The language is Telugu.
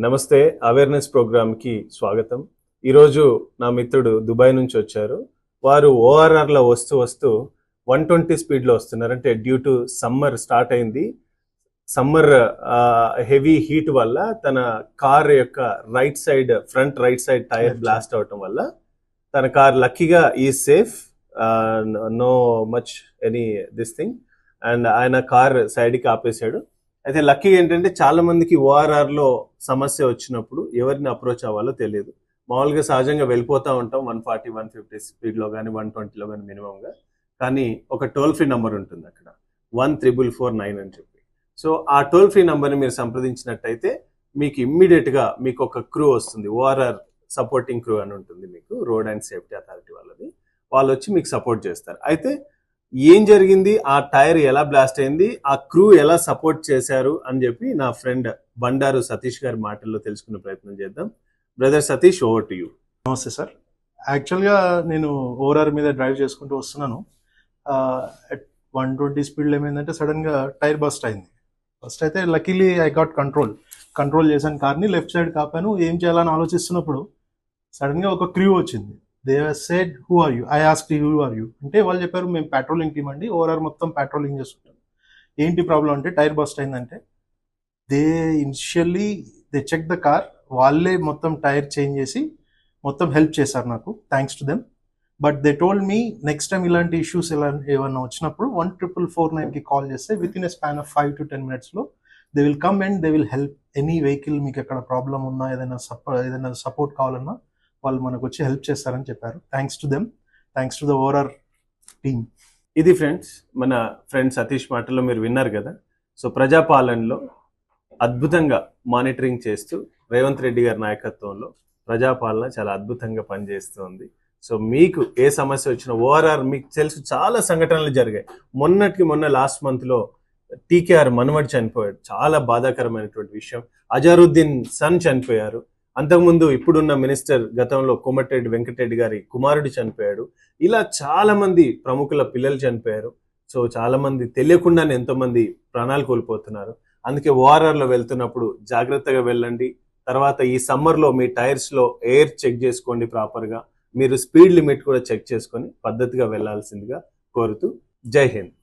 నమస్తే అవేర్నెస్ ప్రోగ్రామ్ కి స్వాగతం. ఈరోజు నా మిత్రుడు దుబాయ్ నుంచి వచ్చారు. వారు ఓఆర్ఆర్ లో వస్తూ వస్తూ 120 స్పీడ్ లో వస్తున్నారు. అంటే డ్యూ టు సమ్మర్ స్టార్ట్ అయింది. సమ్మర్ హెవీ హీట్ వల్ల తన కార్ యొక్క front right side tyre blast అవటం వల్ల తన కార్ లక్కీగా ఈ safe, no much any this thing, and ఆయన కార్ సైడ్ కి ఆపేశాడు. అయితే లక్కీ ఏంటంటే చాలా మందికి ఓఆర్ఆర్ లో సమస్య వచ్చినప్పుడు ఎవరిని అప్రోచ్ అవ్వాలో తెలియదు. మామూలుగా సహజంగా వెళ్ళిపోతూ ఉంటాం 140 150 స్పీడ్ లో కానీ 120లో కానీ మినిమం గా. కానీ ఒక టోల్ ఫ్రీ నంబర్ ఉంటుంది అక్కడ 14449 అని చెప్పి. సో ఆ టోల్ ఫ్రీ నంబర్ని మీరు సంప్రదించినట్టయితే మీకు ఇమ్మీడియట్ గా మీకు ఒక క్రూ వస్తుంది. ఓఆర్ఆర్ సపోర్టింగ్ క్రూ అని ఉంటుంది, మీకు రోడ్ అండ్ సేఫ్టీ అథారిటీ వాళ్ళది. వాళ్ళు వచ్చి మీకు సపోర్ట్ చేస్తారు. అయితే ఏం జరిగింది, ఆ టైర్ ఎలా బ్లాస్ట్ అయింది, ఆ క్రూ ఎలా సపోర్ట్ చేశారు అని చెప్పి నా ఫ్రెండ్ బండారు సతీష్ గారి మాటల్లో తెలుసుకునే ప్రయత్నం చేద్దాం. Brother Satish, over to you. నమస్తే సార్. యాక్చువల్గా నేను ఓఆర్ఆర్ మీద డ్రైవ్ చేసుకుంటూ వస్తున్నాను. అట్ 120 స్పీడ్లో ఏమైందంటే సడన్గా టైర్ బస్ట్ అయింది. బస్ట్ అయితే లక్కీలీ ఐ గాట్ కంట్రోల్ చేశాను కార్ని, లెఫ్ట్ సైడ్ కాపాను. ఏం చేయాలని ఆలోచిస్తున్నప్పుడు సడన్గా ఒక క్రూ వచ్చింది. They said who are you, I asked who are you అంటే వాళ్ళు చెప్పారు మేము పెట్రోలింగ్ టీమ్ అండి, ఓఆర్ఆర్ మొత్తం పెట్రోలింగ్ చేస్తుంటాం. ఏంటి ప్రాబ్లం అంటే టైర్ బస్ట్ అయిందంటే దే చెక్ ద కార్, వాళ్ళే మొత్తం టైర్ చేంజ్ చేసి మొత్తం హెల్ప్ చేశారు నాకు, thanks to them. But they told me next time ఇలాంటి ఇష్యూస్ ఏమన్నా వచ్చినప్పుడు 14449కి కాల్ చేస్తే with in a span of 5 to 10 minutes they will come and they will help any vehicle. మీకు ఎక్కడ ప్రాబ్లం ఉన్నా, ఏదైనా సపోర్ట్ కావాలన్నా వాళ్ళు మనకు వచ్చి హెల్ప్ చేస్తారని చెప్పారు. Thanks to them, thanks to the ORR team. ఇది ఫ్రెండ్స్, మన ఫ్రెండ్ సతీష్ మాటల్లో మీరు విన్నారు కదా. సో ప్రజాపాలనలో అద్భుతంగా మానిటరింగ్ చేస్తూ రేవంత్ రెడ్డి గారి నాయకత్వంలో ప్రజాపాలన చాలా అద్భుతంగా పనిచేస్తుంది. సో మీకు ఏ సమస్య వచ్చినా ఓఆర్ఆర్, మీకు తెలుసు చాలా సంఘటనలు జరిగాయి. మొన్న లాస్ట్ మంత్ లో టీకేఆర్ మనవడు చనిపోయాడు, చాలా బాధాకరమైనటువంటి విషయం. అజారుద్దీన్ సన్ చనిపోయారు. అంతకుముందు ఇప్పుడున్న మినిస్టర్ గతంలో కోమటిరెడ్డి వెంకటరెడ్డి గారి కుమారుడు చనిపోయాడు. ఇలా చాలా మంది ప్రముఖుల పిల్లలు చనిపోయారు. సో చాలా మంది తెలియకుండానే ఎంతో మంది ప్రాణాలు కోల్పోతున్నారు. అందుకే ఓఆర్ఆర్ లో వెళ్తున్నప్పుడు జాగ్రత్తగా వెళ్ళండి. తర్వాత ఈ సమ్మర్ లో మీ టైర్స్ లో ఎయిర్ చెక్ చేసుకోండి ప్రాపర్ గా. మీరు స్పీడ్ లిమిట్ కూడా చెక్ చేసుకొని పద్ధతిగా వెళ్లాల్సిందిగా కోరుతూ జై హింద్.